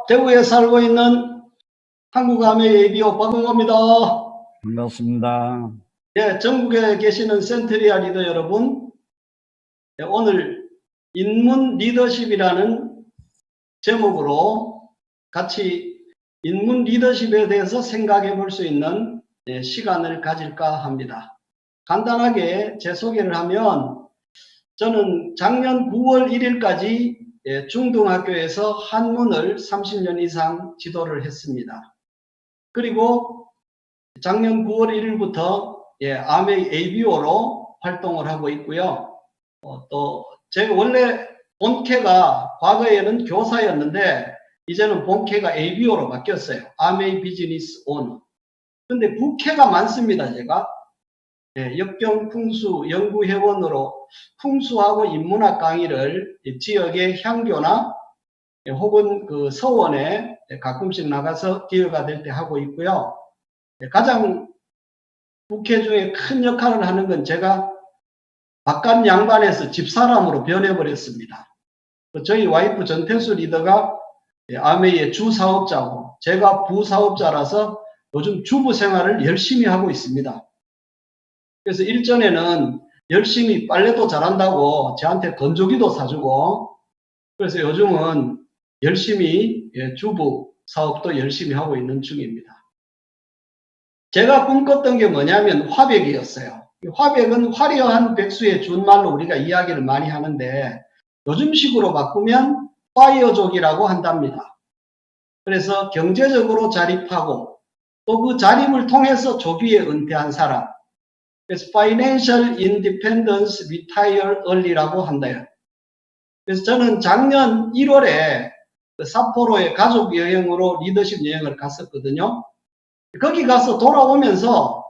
대구에 살고 있는 한국아메 예비오 박은호입니다. 반갑습니다. 예, 전국에 계시는 센트리아 리더 여러분, 예, 오늘 인문 리더십이라는 제목으로 같이 인문 리더십에 대해서 생각해 볼 수 있는 시간을 가질까 합니다. 간단하게 제 소개를 하면, 저는 작년 9월 1일까지 중등학교에서 한문을 30년 이상 지도를 했습니다. 그리고 작년 9월 1일부터 아메 ABO로 활동을 하고 있고요. 또 제가 원래 본캐가 과거에는 교사였는데 이제는 본캐가 ABO로 바뀌었어요. 아메 비즈니스 오너. 근데 부캐가 많습니다. 제가 역경 풍수 연구회원으로 풍수하고 인문학 강의를 지역의 향교나 혹은 그 서원에 가끔씩 나가서 기회가 될 때 하고 있고요. 가장 부캐 중에 큰 역할을 하는 건 제가 바깥 양반에서 집사람으로 변해버렸습니다. 저희 와이프 전태수 리더가 아메의 주사업자고 제가 부사업자라서 요즘 주부 생활을 열심히 하고 있습니다. 그래서 일전에는 열심히 빨래도 잘한다고 저한테 건조기도 사주고, 그래서 요즘은 열심히 주부 사업도 열심히 하고 있는 중입니다. 제가 꿈꿨던 게 뭐냐면 화백이었어요. 화백은 화려한 백수의 준말로 우리가 이야기를 많이 하는데 요즘식으로 바꾸면 파이어족이라고 한답니다. 그래서 경제적으로 자립하고 또 그 자립을 통해서 조기에 은퇴한 사람, 그래서 Financial Independence Retire Early라고 한다요. 그래서 저는 작년 1월에 삿포로에 가족 여행으로 리더십 여행을 갔었거든요. 거기 가서 돌아오면서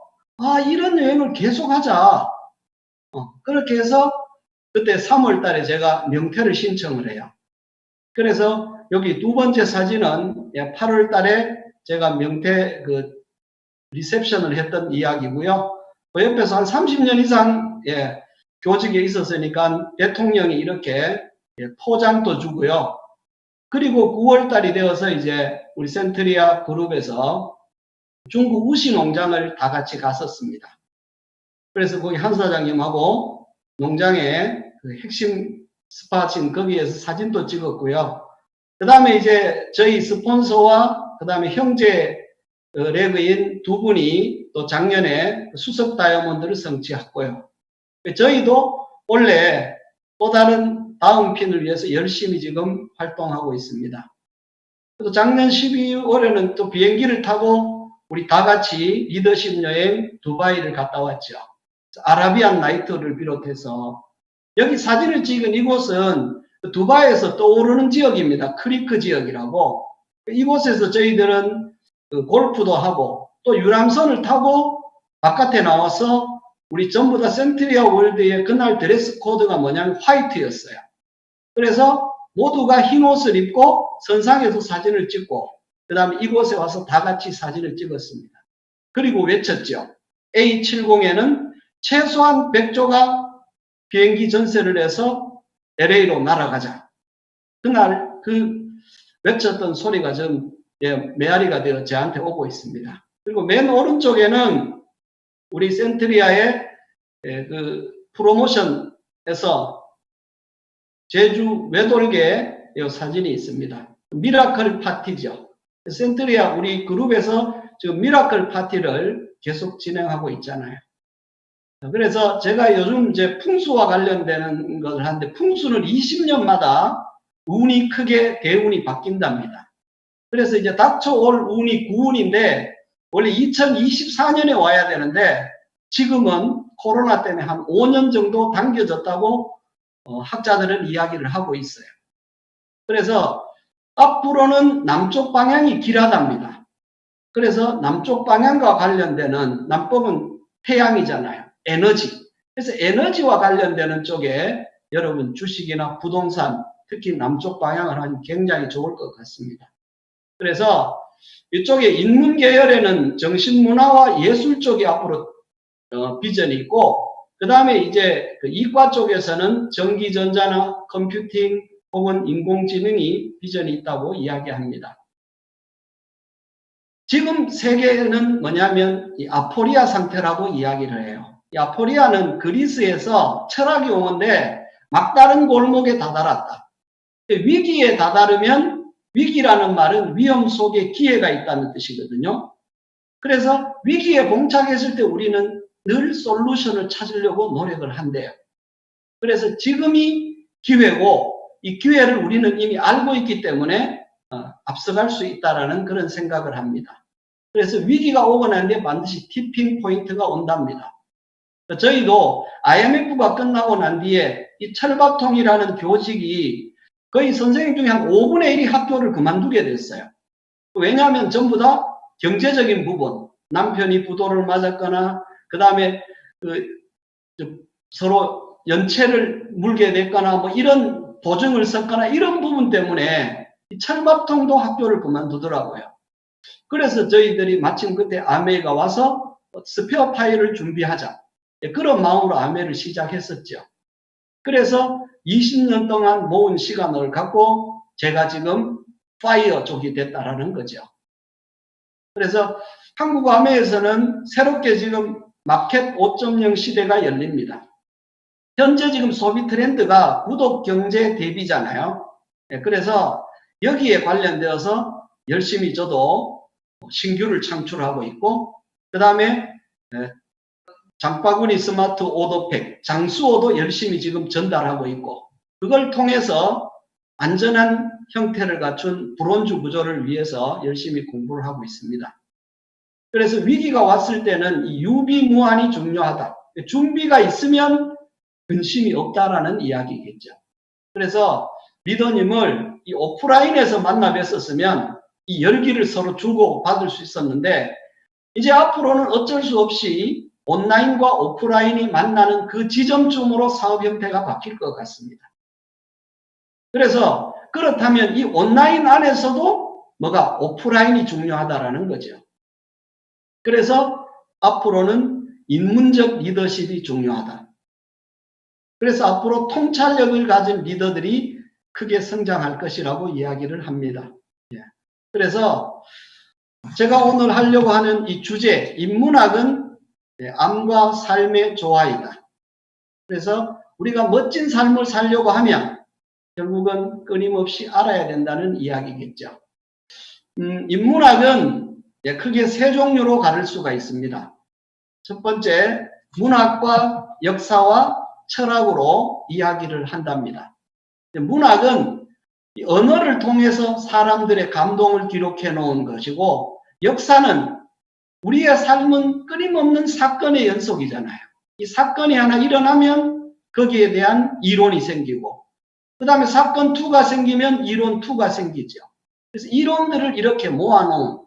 이런 여행을 계속하자. 그렇게 해서 그때 3월 달에 제가 명퇴를 신청을 해요. 그래서 여기 두 번째 사진은 8월 달에 제가 명퇴 리셉션을 했던 이야기고요. 그 옆에서 한 30년 이상 교직에 있었으니까 대통령이 이렇게 포장도 주고요. 그리고 9월 달이 되어서 이제 우리 센트리아 그룹에서 중국 우시 농장을 다 같이 갔었습니다. 그래서 거기 한 사장님하고 농장의 그 핵심 스팟인 거기에서 사진도 찍었고요. 그 다음에 이제 저희 스폰서와 그 다음에 형제 레그인 두 분이 또 작년에 수석 다이아몬드를 성취했고요. 저희도 원래 또 다른 다음 핀을 위해서 열심히 지금 활동하고 있습니다. 또 작년 12월에는 또 비행기를 타고 우리 다 같이 리더십 여행 두바이를 갔다 왔죠. 아라비안 나이트를 비롯해서 여기 사진을 찍은 이곳은 두바이에서 떠오르는 지역입니다. 크리크 지역이라고. 이곳에서 저희들은 골프도 하고 또 유람선을 타고 바깥에 나와서 우리 전부 다 센트리아 월드의 그날 드레스 코드가 뭐냐면 화이트였어요. 그래서 모두가 흰 옷을 입고 선상에서 사진을 찍고 그 다음에 이곳에 와서 다 같이 사진을 찍었습니다. 그리고 외쳤죠. A70에는 최소한 100조가 비행기 전세를 해서 LA로 날아가자. 그날 외쳤던 소리가 좀 메아리가 되어 저한테 오고 있습니다. 그리고 맨 오른쪽에는 우리 센트리아의 그 프로모션에서 제주 외돌개 사진이 있습니다. 미라클 파티죠. 센트리아 우리 그룹에서 지금 미라클 파티를 계속 진행하고 있잖아요. 그래서 제가 요즘 이제 풍수와 관련되는 것을 하는데 풍수는 20년마다 운이 크게 대운이 바뀐답니다. 그래서 이제 닥쳐올 운이 9운인데 원래 2024년에 와야 되는데 지금은 코로나 때문에 한 5년 정도 당겨졌다고 학자들은 이야기를 하고 있어요. 그래서 앞으로는 남쪽 방향이 길하답니다. 그래서 남쪽 방향과 관련되는 남쪽은 태양이잖아요. 에너지. 그래서 에너지와 관련되는 쪽에 여러분 주식이나 부동산 특히 남쪽 방향을 하면 굉장히 좋을 것 같습니다. 그래서 이쪽에 인문 계열에는 정신문화와 예술 쪽이 앞으로 비전이 있고 그 다음에 이제 그 이과 쪽에서는 전기전자나 컴퓨팅 혹은 인공지능이 비전이 있다고 이야기합니다. 지금 세계는 뭐냐면 이 아포리아 상태라고 이야기를 해요. 이 아포리아는 그리스에서 철학이 용어인데 막다른 골목에 다다랐다. 위기에 다다르면 위기라는 말은 위험 속에 기회가 있다는 뜻이거든요. 그래서 위기에 봉착했을 때 우리는 늘 솔루션을 찾으려고 노력을 한대요. 그래서 지금이 기회고 이 기회를 우리는 이미 알고 있기 때문에 앞서갈 수 있다라는 그런 생각을 합니다. 그래서 위기가 오고 난 뒤에 반드시 티핑 포인트가 온답니다. 저희도 IMF가 끝나고 난 뒤에 이 철밥통이라는 교직이 거의 선생님 중에 한 5분의 1이 학교를 그만두게 됐어요. 왜냐하면 전부 다 경제적인 부분, 남편이 부도를 맞았거나 그 다음에 서로 연체를 물게 됐거나 뭐 이런 보증을 썼거나 이런 부분 때문에 이 철밥통도 학교를 그만두더라고요. 그래서 저희들이 마침 그때 아메가 와서 스페어 파일을 준비하자. 그런 마음으로 아메를 시작했었죠. 그래서 20년 동안 모은 시간을 갖고 제가 지금 파이어 쪽이 됐다라는 거죠. 그래서 한국 아메에서는 새롭게 지금 마켓 5.0 시대가 열립니다. 현재 지금 소비 트렌드가 구독 경제 대비잖아요. 그래서 여기에 관련되어서 열심히 저도 신규를 창출하고 있고, 그 다음에 장바구니 스마트 오더팩, 장수오도 열심히 지금 전달하고 있고, 그걸 통해서 안전한 형태를 갖춘 브론즈 구조를 위해서 열심히 공부를 하고 있습니다. 그래서 위기가 왔을 때는 이 유비무환이 중요하다. 준비가 있으면 근심이 없다라는 이야기겠죠. 그래서 리더님을 이 오프라인에서 만나 뵀었으면 이 열기를 서로 주고 받을 수 있었는데, 이제 앞으로는 어쩔 수 없이 온라인과 오프라인이 만나는 그 지점쯤으로 사업 형태가 바뀔 것 같습니다. 그래서 그렇다면 이 온라인 안에서도 뭐가 오프라인이 중요하다라는 거죠. 그래서 앞으로는 인문적 리더십이 중요하다. 그래서 앞으로 통찰력을 가진 리더들이 크게 성장할 것이라고 이야기를 합니다. 그래서 제가 오늘 하려고 하는 이 주제, 인문학은 암과 삶의 조화이다. 그래서 우리가 멋진 삶을 살려고 하면 결국은 끊임없이 알아야 된다는 이야기겠죠. 인문학은 크게 세 종류로 가를 수가 있습니다. 첫 번째, 문학과 역사와 철학으로 이야기를 한답니다. 문학은 언어를 통해서 사람들의 감동을 기록해 놓은 것이고, 역사는 우리의 삶은 끊임없는 사건의 연속이잖아요. 이 사건이 하나 일어나면 거기에 대한 이론이 생기고, 그 다음에 사건 2가 생기면 이론 2가 생기죠. 그래서 이론들을 이렇게 모아놓은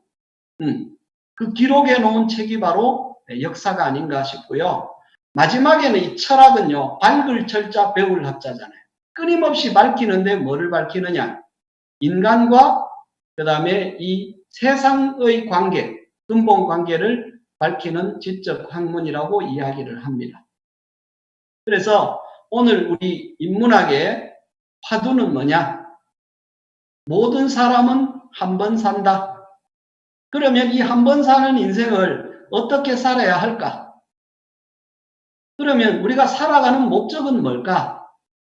그 기록해 놓은 책이 바로 역사가 아닌가 싶고요. 마지막에는 이 철학은요, 밝을 철자 배울 학자잖아요. 끊임없이 밝히는데 뭐를 밝히느냐? 인간과 그 다음에 이 세상의 관계, 근본 관계를 밝히는 지적 학문이라고 이야기를 합니다. 그래서 오늘 우리 인문학의 화두는 뭐냐? 모든 사람은 한 번 산다. 그러면 이 한 번 사는 인생을 어떻게 살아야 할까? 그러면 우리가 살아가는 목적은 뭘까?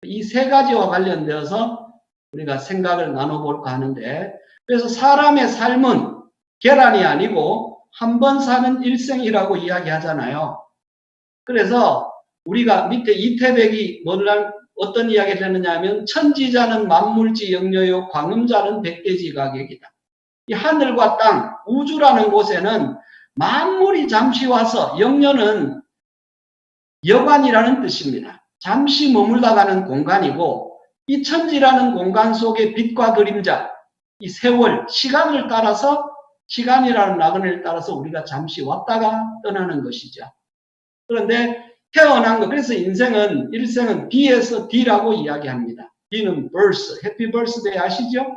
이 세 가지와 관련되어서 우리가 생각을 나눠볼까 하는데, 그래서 사람의 삶은 계란이 아니고 한 번 사는 일생이라고 이야기하잖아요. 그래서 우리가 밑에 이태백이 어떤 이야기를 했느냐 하면, 천지자는 만물지 영려요 광음자는 백대지 가격이다. 이 하늘과 땅, 우주라는 곳에는 만물이 잠시 와서, 영려는 여관이라는 뜻입니다. 잠시 머물다 가는 공간이고, 이 천지라는 공간 속의 빛과 그림자, 이 세월, 시간을 따라서, 시간이라는 나그네를 따라서 우리가 잠시 왔다가 떠나는 것이죠. 그런데 태어난 것, 그래서 일생은 B에서 D라고 이야기합니다. D는 birth, 해피 버스데이 아시죠?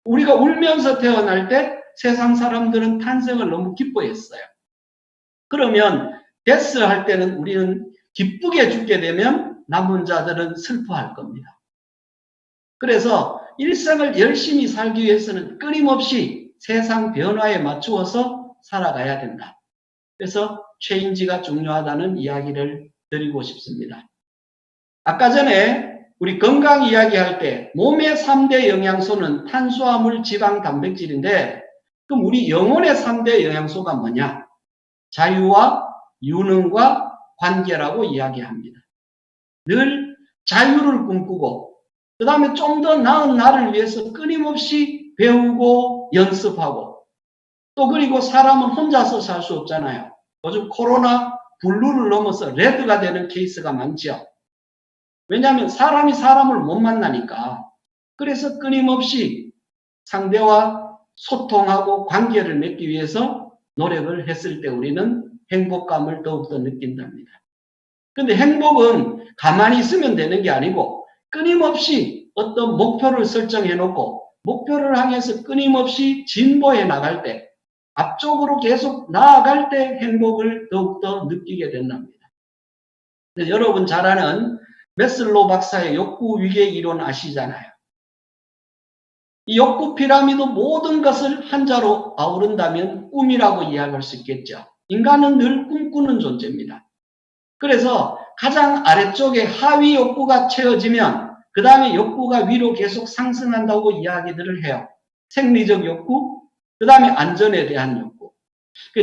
우리가 울면서 태어날 때 세상 사람들은 탄생을 너무 기뻐했어요. 그러면 death 할 때는 우리는 기쁘게 죽게 되면 남은 자들은 슬퍼할 겁니다. 그래서 일생을 열심히 살기 위해서는 끊임없이 세상 변화에 맞추어서 살아가야 된다. 그래서 체인지가 중요하다는 이야기를 드리고 싶습니다. 아까 전에 우리 건강 이야기할 때 몸의 3대 영양소는 탄수화물, 지방, 단백질인데 그럼 우리 영혼의 3대 영양소가 뭐냐? 자유와 유능과 관계라고 이야기합니다. 늘 자유를 꿈꾸고 그 다음에 좀 더 나은 나를 위해서 끊임없이 배우고 연습하고 또 그리고 사람은 혼자서 살 수 없잖아요. 요즘 코로나 블루를 넘어서 레드가 되는 케이스가 많죠. 왜냐하면 사람이 사람을 못 만나니까. 그래서 끊임없이 상대와 소통하고 관계를 맺기 위해서 노력을 했을 때 우리는 행복감을 더욱더 느낀답니다. 근데 행복은 가만히 있으면 되는 게 아니고 끊임없이 어떤 목표를 설정해 놓고 목표를 향해서 끊임없이 진보해 나갈 때 앞쪽으로 계속 나아갈 때 행복을 더욱더 느끼게 된답니다. 여러분 잘 아는 메슬로 박사의 욕구 위계 이론 아시잖아요. 이 욕구 피라미드 모든 것을 한자로 아우른다면 꿈이라고 이야기할 수 있겠죠. 인간은 늘 꿈꾸는 존재입니다. 그래서 가장 아래쪽에 하위 욕구가 채워지면 그 다음에 욕구가 위로 계속 상승한다고 이야기들을 해요. 생리적 욕구, 그 다음에 안전에 대한 욕구.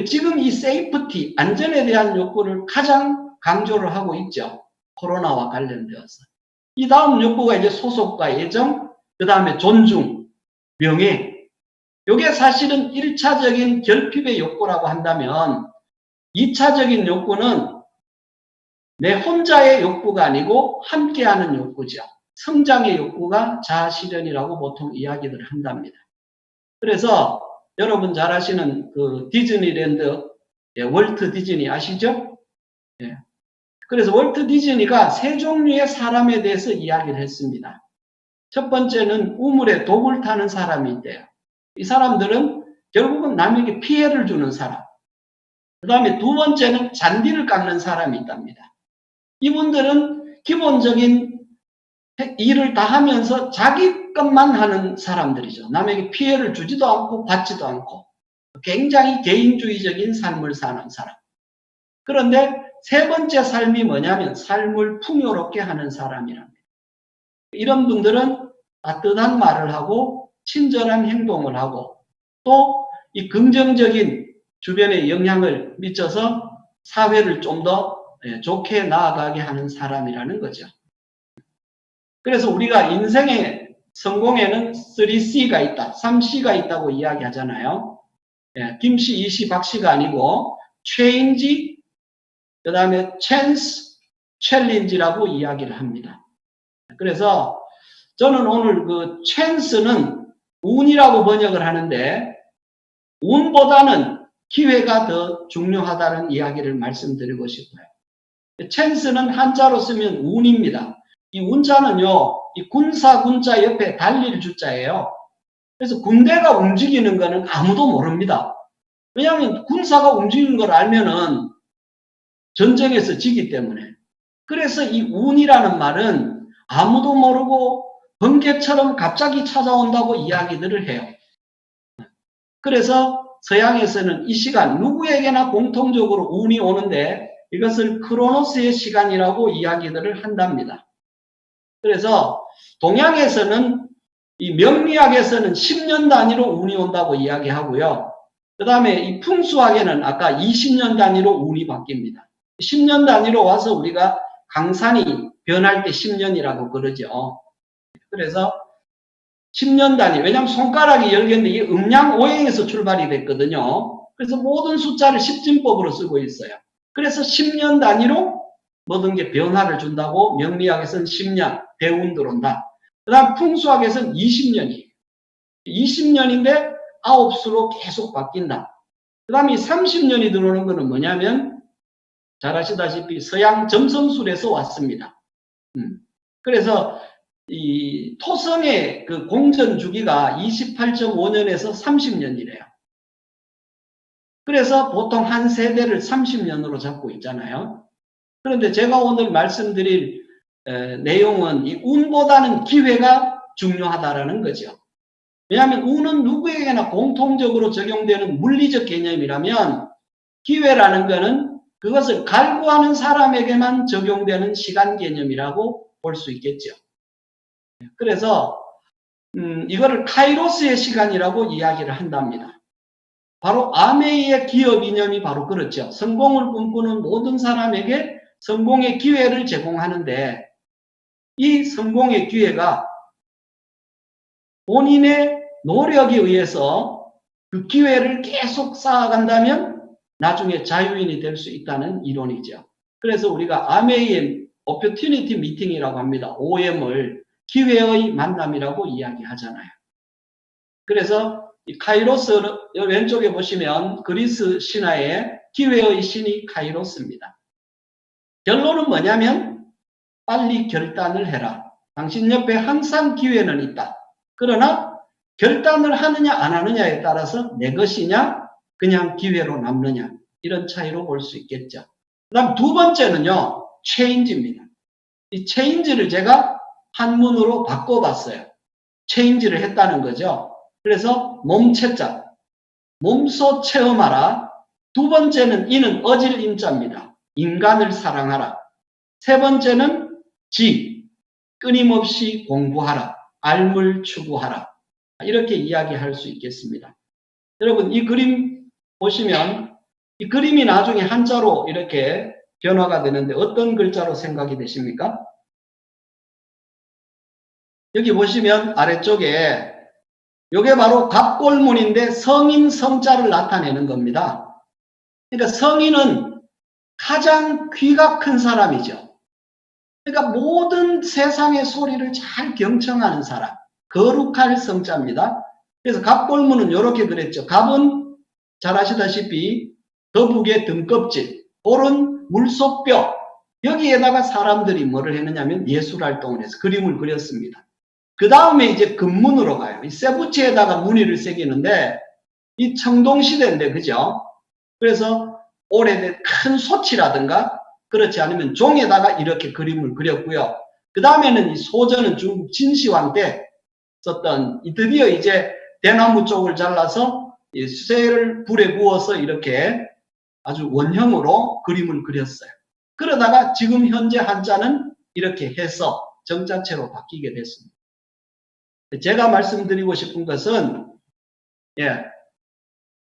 지금 이 세이프티, 안전에 대한 욕구를 가장 강조를 하고 있죠. 코로나와 관련되어서. 이 다음 욕구가 이제 소속과 애정, 그 다음에 존중, 명예. 이게 사실은 1차적인 결핍의 욕구라고 한다면 2차적인 욕구는 내 혼자의 욕구가 아니고 함께하는 욕구죠. 성장의 욕구가 자아실현이라고 보통 이야기를 한답니다. 그래서 여러분 잘 아시는 그 디즈니랜드, 월트 디즈니 아시죠? 예. 그래서 월트 디즈니가 세 종류의 사람에 대해서 이야기를 했습니다. 첫 번째는 우물에 독을 타는 사람이 있대요. 이 사람들은 결국은 남에게 피해를 주는 사람. 그 다음에 두 번째는 잔디를 깎는 사람이 있답니다. 이분들은 기본적인 일을 다 하면서 자기 것만 하는 사람들이죠. 남에게 피해를 주지도 않고 받지도 않고 굉장히 개인주의적인 삶을 사는 사람. 그런데 세 번째 삶이 뭐냐면 삶을 풍요롭게 하는 사람이랍니다. 이런 분들은 따뜻한 말을 하고 친절한 행동을 하고 또 이 긍정적인 주변에 영향을 미쳐서 사회를 좀 더 좋게 나아가게 하는 사람이라는 거죠. 그래서 우리가 인생의 성공에는 3C가 있다, 3C가 있다고 이야기하잖아요. 김씨, 이씨, 박씨가 아니고 change, 그 다음에 chance, challenge라고 이야기를 합니다. 그래서 저는 오늘 그 chance는 운이라고 번역을 하는데 운보다는 기회가 더 중요하다는 이야기를 말씀드리고 싶어요. chance는 한자로 쓰면 운입니다. 이 운자는요, 이 군사 군자 옆에 달릴 주자예요. 그래서 군대가 움직이는 거는 아무도 모릅니다. 왜냐하면 군사가 움직이는 걸 알면은 전쟁에서 지기 때문에. 그래서 이 운이라는 말은 아무도 모르고 번개처럼 갑자기 찾아온다고 이야기들을 해요. 그래서 서양에서는 이 시간 누구에게나 공통적으로 운이 오는데 이것을 크로노스의 시간이라고 이야기들을 한답니다. 그래서 동양에서는 이 명리학에서는 10년 단위로 운이 온다고 이야기하고요. 그 다음에 이 풍수학에는 아까 20년 단위로 운이 바뀝니다. 10년 단위로 와서 우리가 강산이 변할 때 10년이라고 그러죠. 그래서 10년 단위, 왜냐하면 손가락이 10개인데 이게 음양 오행에서 출발이 됐거든요. 그래서 모든 숫자를 십진법으로 쓰고 있어요. 그래서 10년 단위로 모든 게 변화를 준다고 명리학에서는 10년, 대운 들어온다. 그 다음 풍수학에서는 20년이에요. 20년인데 9수로 계속 바뀐다. 그 다음에 30년이 들어오는 거는 뭐냐면 잘 아시다시피 서양 점성술에서 왔습니다. 그래서 이 토성의 그 공전 주기가 28.5년에서 30년이래요. 그래서 보통 한 세대를 30년으로 잡고 있잖아요. 그런데 제가 오늘 말씀드릴 내용은 이 운보다는 기회가 중요하다라는 거죠. 왜냐하면 우는 누구에게나 공통적으로 적용되는 물리적 개념이라면 기회라는 것은 그것을 갈구하는 사람에게만 적용되는 시간 개념이라고 볼 수 있겠죠. 그래서 이거를 카이로스의 시간이라고 이야기를 한답니다. 바로 아메이의 기업 이념이 바로 그렇죠. 성공을 꿈꾸는 모든 사람에게 성공의 기회를 제공하는데 이 성공의 기회가 본인의 노력에 의해서 그 기회를 계속 쌓아간다면 나중에 자유인이 될 수 있다는 이론이죠. 그래서 우리가 아메이의 Opportunity Meeting이라고 합니다. OM을 기회의 만남이라고 이야기하잖아요. 그래서 이 카이로스 왼쪽에 보시면 그리스 신화의 기회의 신이 카이로스입니다. 결론은 뭐냐면 빨리 결단을 해라. 당신 옆에 항상 기회는 있다. 그러나 결단을 하느냐 안 하느냐에 따라서 내 것이냐 그냥 기회로 남느냐 이런 차이로 볼 수 있겠죠. 그 다음 두 번째는요. 체인지입니다. 이 체인지를 제가 한문으로 바꿔봤어요. 체인지를 했다는 거죠. 그래서 몸체자, 몸소 체험하라. 두 번째는 이는 어질 인자입니다. 인간을 사랑하라. 세 번째는 지, 끊임없이 공부하라. 알물 추구하라. 이렇게 이야기할 수 있겠습니다. 여러분 이 그림 보시면 이 그림이 나중에 한자로 이렇게 변화가 되는데 어떤 글자로 생각이 되십니까? 여기 보시면 아래쪽에 이게 바로 갑골문인데 성인 성자를 나타내는 겁니다. 그러니까 성인은 가장 귀가 큰 사람이죠. 그러니까 모든 세상의 소리를 잘 경청하는 사람. 거룩할 성자입니다. 그래서 갑골문은 이렇게 그랬죠. 갑은 잘 아시다시피 거북의 등껍질, 볼은 물속뼈. 여기에다가 사람들이 뭐를 했느냐면 예술활동을 해서 그림을 그렸습니다. 그 다음에 이제 금문으로 가요. 이 쇠붙이에다가 무늬를 새기는데 이 청동시대인데 그죠? 그래서 오래된 큰 소치라든가 그렇지 않으면 종에다가 이렇게 그림을 그렸고요. 그 다음에는 이 소전은 중국 진시황 때 썼던 드디어 이제 대나무 쪽을 잘라서 이 쇠를 불에 구워서 이렇게 아주 원형으로 그림을 그렸어요. 그러다가 지금 현재 한자는 이렇게 해서 정자체로 바뀌게 됐습니다. 제가 말씀드리고 싶은 것은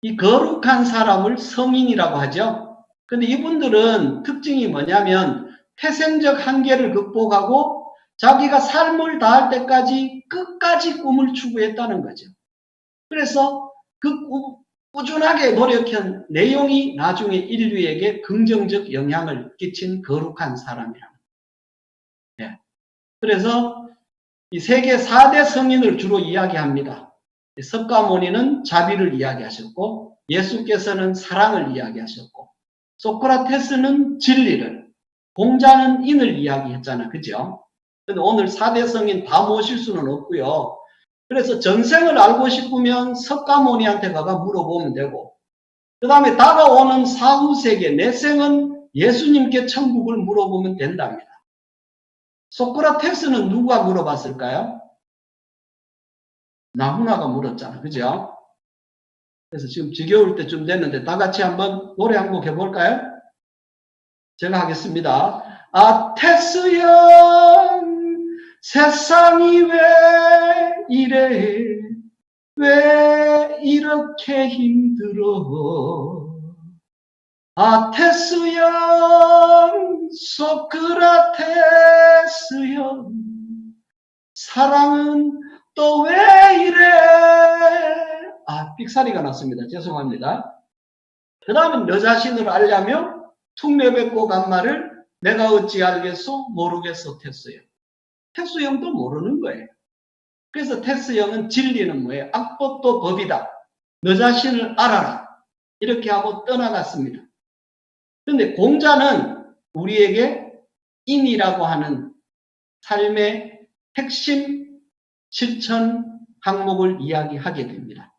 이 거룩한 사람을 성인이라고 하죠. 근데 이분들은 특징이 뭐냐면 태생적 한계를 극복하고 자기가 삶을 다할 때까지 끝까지 꿈을 추구했다는 거죠. 그래서 그 꾸준하게 노력한 내용이 나중에 인류에게 긍정적 영향을 끼친 거룩한 사람이라는 거예요. 그래서 이 세계 4대 성인을 주로 이야기합니다. 석가모니는 자비를 이야기하셨고 예수께서는 사랑을 이야기하셨고 소크라테스는 진리를, 공자는 인을 이야기했잖아. 그죠? 근데 오늘 4대 성인 다 모실 수는 없고요. 그래서 전생을 알고 싶으면 석가모니한테 가가 물어보면 되고 그 다음에 다가오는 사후세계 내 생은 예수님께 천국을 물어보면 된답니다. 소크라테스는 누가 물어봤을까요? 나훈아가 물었잖아. 그죠? 그래서 지금 지겨울 때쯤 됐는데 다 같이 한번 노래 한 곡 해볼까요? 제가 하겠습니다. 아, 테스형 세상이 왜 이래 왜 이렇게 힘들어 아, 테스형 소크라테스형 사랑은 또 왜 이래 아, 삑사리가 났습니다. 죄송합니다. 그 다음은 너 자신을 알려면 툭 내뱉고 간 말을 내가 어찌 알겠소? 모르겠소 테스형. 테스형도 모르는 거예요. 그래서 테스형은 진리는 뭐예요? 악법도 법이다. 너 자신을 알아라. 이렇게 하고 떠나갔습니다. 그런데 공자는 우리에게 인이라고 하는 삶의 핵심 실천 항목을 이야기하게 됩니다.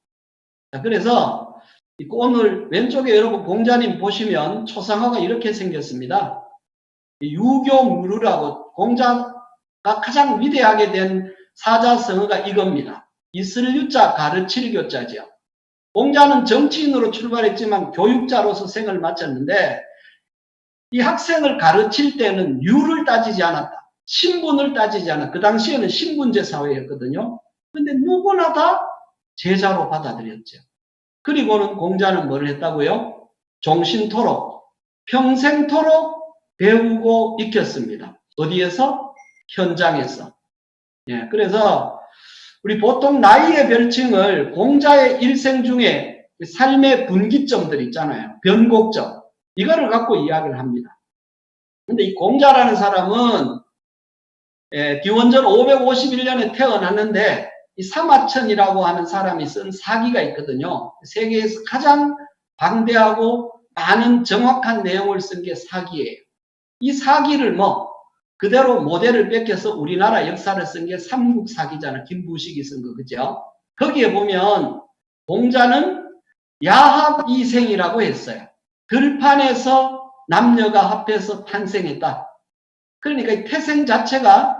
자, 그래서 오늘 왼쪽에 여러분 공자님 보시면 초상화가 이렇게 생겼습니다. 유교무르라고 공자가 가장 위대하게 된 사자성어가 이겁니다. 있을 유자 가르칠 교자죠. 공자는 정치인으로 출발했지만 교육자로서 생을 마쳤는데 이 학생을 가르칠 때는 유를 따지지 않았다. 신분을 따지지 않았다. 그 당시에는 신분제 사회였거든요. 근데 누구나 다 제자로 받아들였죠. 그리고는 공자는 뭘 했다고요? 종신토록, 평생토록 배우고 익혔습니다. 어디에서? 현장에서. 예, 그래서 우리 보통 나이의 별칭을 공자의 일생 중에 삶의 분기점들 있잖아요. 변곡점. 이거를 갖고 이야기를 합니다. 근데 이 공자라는 사람은 기원전 551년에 태어났는데 이 사마천이라고 하는 사람이 쓴 사기가 있거든요. 세계에서 가장 방대하고 많은 정확한 내용을 쓴 게 사기예요. 이 사기를 그대로 모델을 뺏겨서 우리나라 역사를 쓴 게 삼국사기잖아. 김부식이 쓴 거, 그죠? 거기에 보면 공자는 야합이생이라고 했어요. 들판에서 남녀가 합해서 탄생했다. 그러니까 이 태생 자체가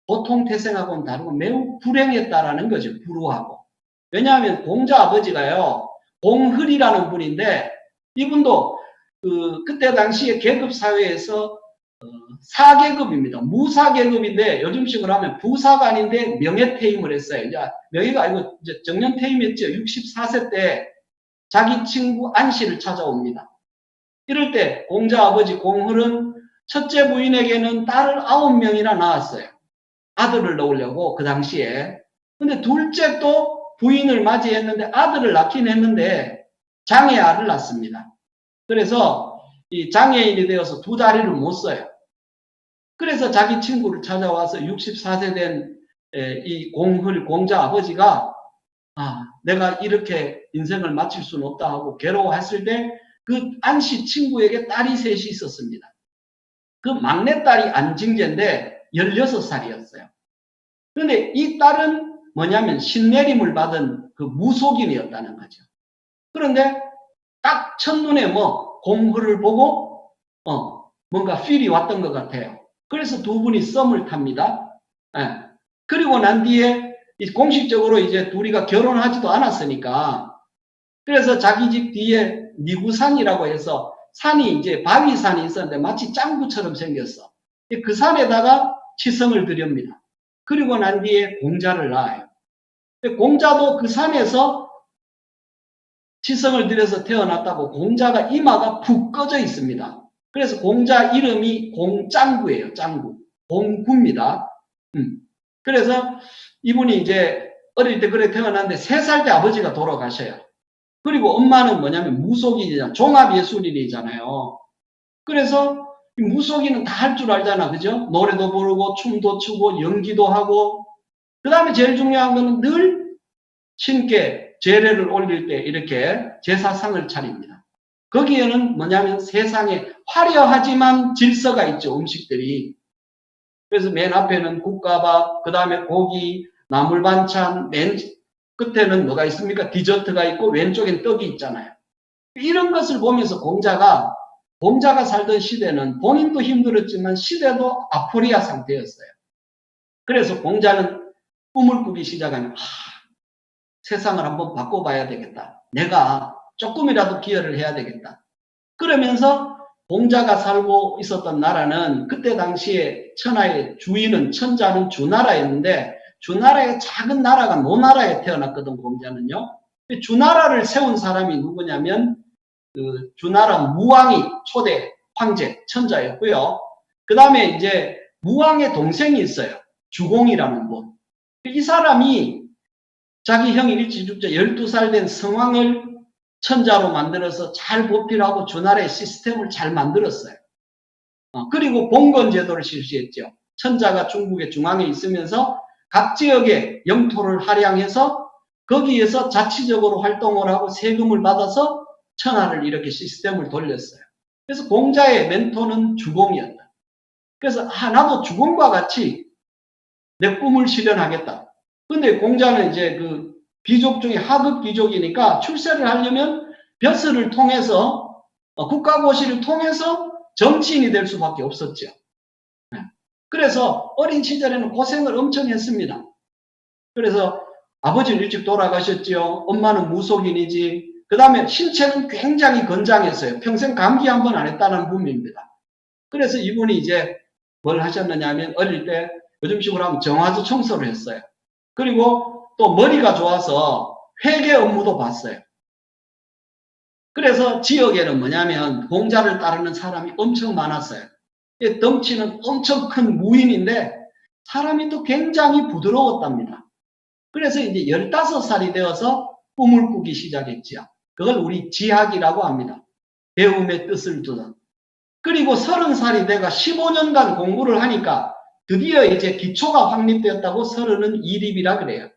보통 태생하고는 다르고 매우 불행했다라는 거죠. 불우하고. 왜냐하면 공자 아버지가요, 공흘이라는 분인데 이분도 그때 당시에 계급 사회에서 4계급입니다. 무사계급인데 요즘식으로 하면 부사가 아닌데 명예퇴임을 했어요. 이제 명예가 아니고 이제 정년퇴임했죠. 64세 때 자기 친구 안씨를 찾아옵니다. 이럴 때 공자 아버지 공흘은 첫째 부인에게는 딸을 9명이나 낳았어요. 아들을 낳으려고 그 당시에. 근데 둘째 또 부인을 맞이했는데 아들을 낳긴 했는데 장애아를 낳습니다. 그래서 이 장애인이 되어서 두 다리를 못 써요. 그래서 자기 친구를 찾아와서 64세 된 이 공자 아버지가 내가 이렇게 인생을 마칠 수는 없다 하고 괴로워했을 때 그 안씨 친구에게 딸이 셋이 있었습니다. 그 막내딸이 안징제인데 16살이었어요. 그런데 이 딸은 뭐냐면 신내림을 받은 그 무속인이었다는 거죠. 그런데 딱 첫눈에 공흐를 보고 뭔가 필이 왔던 것 같아요. 그래서 두 분이 썸을 탑니다. 예. 그리고 난 뒤에 공식적으로 이제 둘이가 결혼하지도 않았으니까 그래서 자기 집 뒤에 니구산이라고 해서 산이 이제 바위산이 있었는데 마치 짱구처럼 생겼어. 그 산에다가 치성을 드립니다. 그리고 난 뒤에 공자를 낳아요. 공자도 그 산에서 치성을 들여서 태어났다고 공자가 이마가 푹 꺼져 있습니다. 그래서 공자 이름이 공짱구예요. 짱구. 공구입니다. 그래서 이분이 이제 어릴 때 그래 태어났는데 3살 때 아버지가 돌아가셔요. 그리고 엄마는 뭐냐면 무속인이잖아. 종합예술인이잖아요. 그래서 무속인은 다 할 줄 알잖아. 그죠? 노래도 부르고 춤도 추고 연기도 하고 그 다음에 제일 중요한 거는 늘 신께 제례를 올릴 때 이렇게 제사상을 차립니다. 거기에는 뭐냐면 세상에 화려하지만 질서가 있죠. 음식들이. 그래서 맨 앞에는 국가밥, 그 다음에 고기, 나물 반찬, 맨 끝에는 뭐가 있습니까? 디저트가 있고 왼쪽엔 떡이 있잖아요. 이런 것을 보면서 공자가 살던 시대는 본인도 힘들었지만 시대도 아포리아 상태였어요. 그래서 공자는 꿈을 꾸기 시작하면 세상을 한번 바꿔봐야 되겠다. 내가 조금이라도 기여를 해야 되겠다. 그러면서 공자가 살고 있었던 나라는 그때 당시에 천하의 천자는 주나라였는데 주나라의 작은 나라가 노나라에 태어났거든. 공자는요. 주나라를 세운 사람이 누구냐면 그 주나라 무왕이 초대 황제 천자였고요. 그 다음에 이제 무왕의 동생이 있어요. 주공이라는 분. 이 사람이 자기 형 일지중자 12살 된 성왕을 천자로 만들어서 잘 보필하고 주나라의 시스템을 잘 만들었어요. 그리고 봉건 제도를 실시했죠. 천자가 중국의 중앙에 있으면서 각 지역의 영토를 할양해서 거기에서 자치적으로 활동을 하고 세금을 받아서 천하를 이렇게 시스템을 돌렸어요. 그래서 공자의 멘토는 주공이었다. 그래서 나도 주공과 같이 내 꿈을 실현하겠다. 근데 공자는 이제 그 귀족 중에 하급 귀족이니까 출세를 하려면 벼슬을 통해서 국가고시를 통해서 정치인이 될 수밖에 없었죠. 그래서 어린 시절에는 고생을 엄청 했습니다. 그래서 아버지는 일찍 돌아가셨죠. 엄마는 무속인이지. 그 다음에 신체는 굉장히 건장했어요. 평생 감기 한 번 안 했다는 분입니다. 그래서 이분이 이제 뭘 하셨느냐 하면 어릴 때 요즘식으로 하면 정화조 청소를 했어요. 그리고 또 머리가 좋아서 회계 업무도 봤어요. 그래서 지역에는 뭐냐면 공자를 따르는 사람이 엄청 많았어요. 덩치는 엄청 큰 무인인데 사람이 또 굉장히 부드러웠답니다. 그래서 이제 15살이 되어서 꿈을 꾸기 시작했지요. 그걸 우리 지학이라고 합니다. 배움의 뜻을 두는. 그리고 30살이 돼가 15년간 공부를 하니까 드디어 이제 기초가 확립되었다고 30은 이립이라 그래요.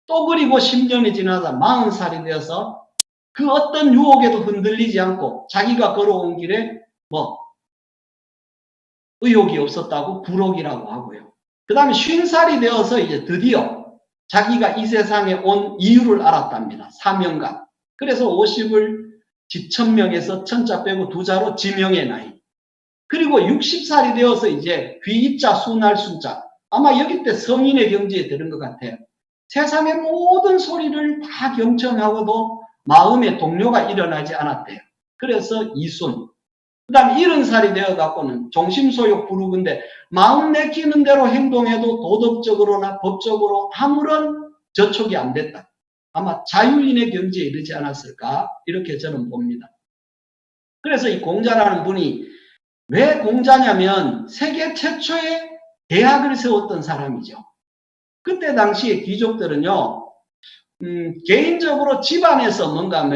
또 그리고 10년이 지나서 40살이 되어서 그 어떤 유혹에도 흔들리지 않고 자기가 걸어온 길에 의욕이 없었다고 불혹이라고 하고요. 그 다음에 50살이 되어서 이제 드디어 자기가 이 세상에 온 이유를 알았답니다. 사명감. 그래서 50을 지천명에서 천자 빼고 두자로 지명의 나이. 그리고 60살이 되어서 이제 귀입자 순할 순자. 아마 여기 때 성인의 경지에 들은 것 같아요. 세상의 모든 소리를 다 경청하고도 마음의 동요가 일어나지 않았대요. 그래서 이순. 그 다음에 70살이 되어갖고는 종심소욕 부르건데 마음 내키는 대로 행동해도 도덕적으로나 법적으로 아무런 저촉이 안 됐다. 아마 자유인의 경지에 이르지 않았을까 이렇게 저는 봅니다. 그래서 이 공자라는 분이 왜 공자냐면 세계 최초의 대학을 세웠던 사람이죠. 그때 당시에 귀족들은요 개인적으로 집안에서 뭔가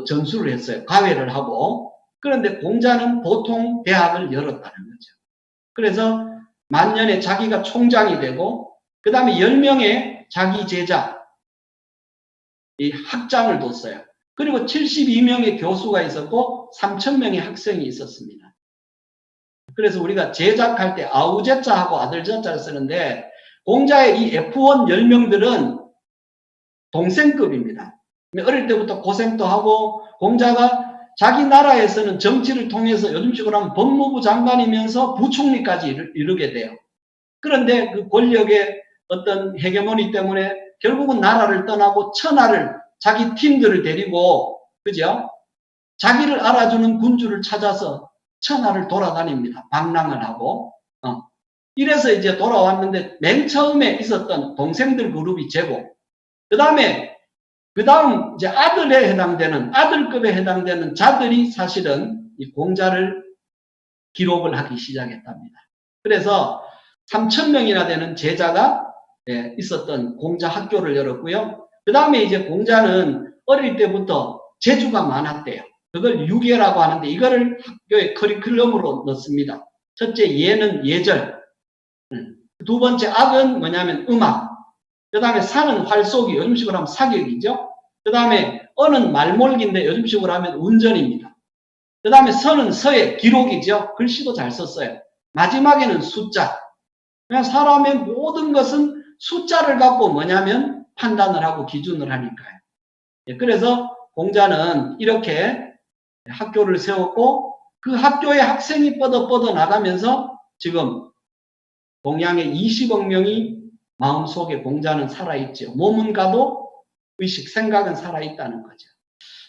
전수를 했어요. 가회를 하고. 그런데 공자는 보통 대학을 열었다는 거죠. 그래서 만년에 자기가 총장이 되고 그 다음에 10명의 자기 제자 이 학장을 뒀어요. 그리고 72명의 교수가 있었고 3,000명의 학생이 있었습니다. 그래서 우리가 제작할 때 아우제자하고 아들제자를 쓰는데 공자의 이 F1 10명들은 동생급입니다. 어릴 때부터 고생도 하고 공자가 자기 나라에서는 정치를 통해서 요즘식으로 하면 법무부 장관이면서 부총리까지 이르게 돼요. 그런데 그 권력의 어떤 헤게모니 때문에 결국은 나라를 떠나고 천하를 자기 팀들을 데리고 그죠? 자기를 알아주는 군주를 찾아서 천하를 돌아다닙니다. 방랑을 하고 이래서 이제 돌아왔는데 맨 처음에 있었던 동생들 그룹이 제고 그 다음 이제 아들에 해당되는 아들급에 해당되는 자들이 사실은 이 공자를 기록을 하기 시작했답니다. 그래서 3,000명이나 되는 제자가 있었던 공자 학교를 열었고요. 그 다음에 이제 공자는 어릴 때부터 재주가 많았대요. 그걸 유계라고 하는데 이거를 학교의 커리큘럼으로 넣습니다. 첫째 예는 예절, 두 번째 악은 뭐냐면 음악, 그 다음에 사는 활쏘기, 요즘식으로 하면 사격이죠. 그 다음에 어는 말몰기인데 요즘식으로 하면 운전입니다. 그 다음에 서는 서예, 기록이죠. 글씨도 잘 썼어요. 마지막에는 숫자. 그냥 사람의 모든 것은 숫자를 갖고 뭐냐면 판단을 하고 기준을 하니까요. 그래서 공자는 이렇게 학교를 세웠고 그 학교의 학생이 뻗어 나가면서 지금 동양의 20억 명이 마음속에 공자는 살아있죠. 몸은 가도 의식, 생각은 살아있다는 거죠.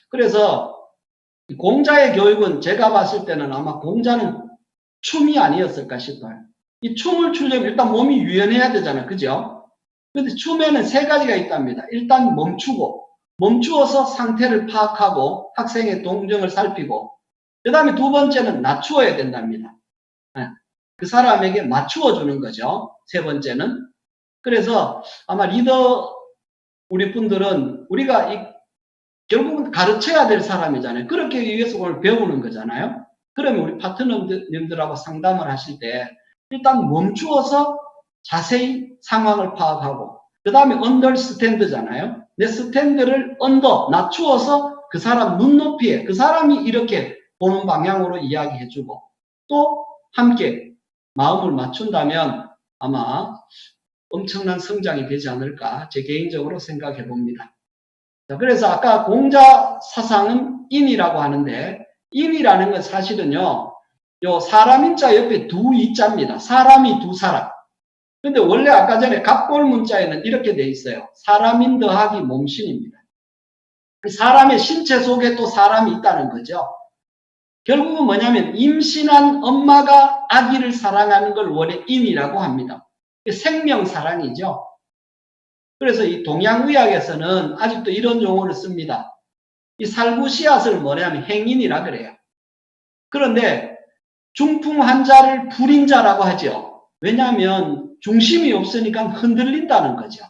그래서 공자의 교육은 제가 봤을 때는 아마 공자는 춤이 아니었을까 싶어요. 이 춤을 추려면 일단 몸이 유연해야 되잖아요. 그죠? 근데 춤에는 3가지가 있답니다. 일단 멈추어서 상태를 파악하고 학생의 동정을 살피고 그 다음에 두 번째는 낮추어야 된답니다. 그 사람에게 맞추어 주는 거죠. 세 번째는. 그래서 아마 리더 우리 분들은 우리가 결국은 가르쳐야 될 사람이잖아요. 그렇게 위해서 오늘 배우는 거잖아요. 그러면 우리 파트너님들하고 상담을 하실 때 일단 멈추어서 자세히 상황을 파악하고 그 다음에 언더스탠드잖아요. 내 스탠드를 낮추어서 그 사람 눈높이에 그 사람이 이렇게 보는 방향으로 이야기해주고 또 함께 마음을 맞춘다면 아마 엄청난 성장이 되지 않을까 제 개인적으로 생각해 봅니다. 자, 그래서 아까 공자 사상은 인이라고 하는데 인이라는 건 사실은요 요 사람인자 옆에 두 이자입니다. 사람이 두 사람. 근데 원래 아까 전에 갑골 문자에는 이렇게 돼 있어요. 사람인 더하기 몸신입니다. 사람의 신체 속에 또 사람이 있다는 거죠. 결국은 뭐냐면 임신한 엄마가 아기를 사랑하는 걸 원래 인이라고 합니다. 생명사랑이죠. 그래서 이 동양의학에서는 아직도 이런 용어를 씁니다. 이 살구 씨앗을 뭐냐면 행인이라 그래요. 그런데 중풍 환자를 불인자라고 하죠. 왜냐하면 중심이 없으니까 흔들린다는 거죠.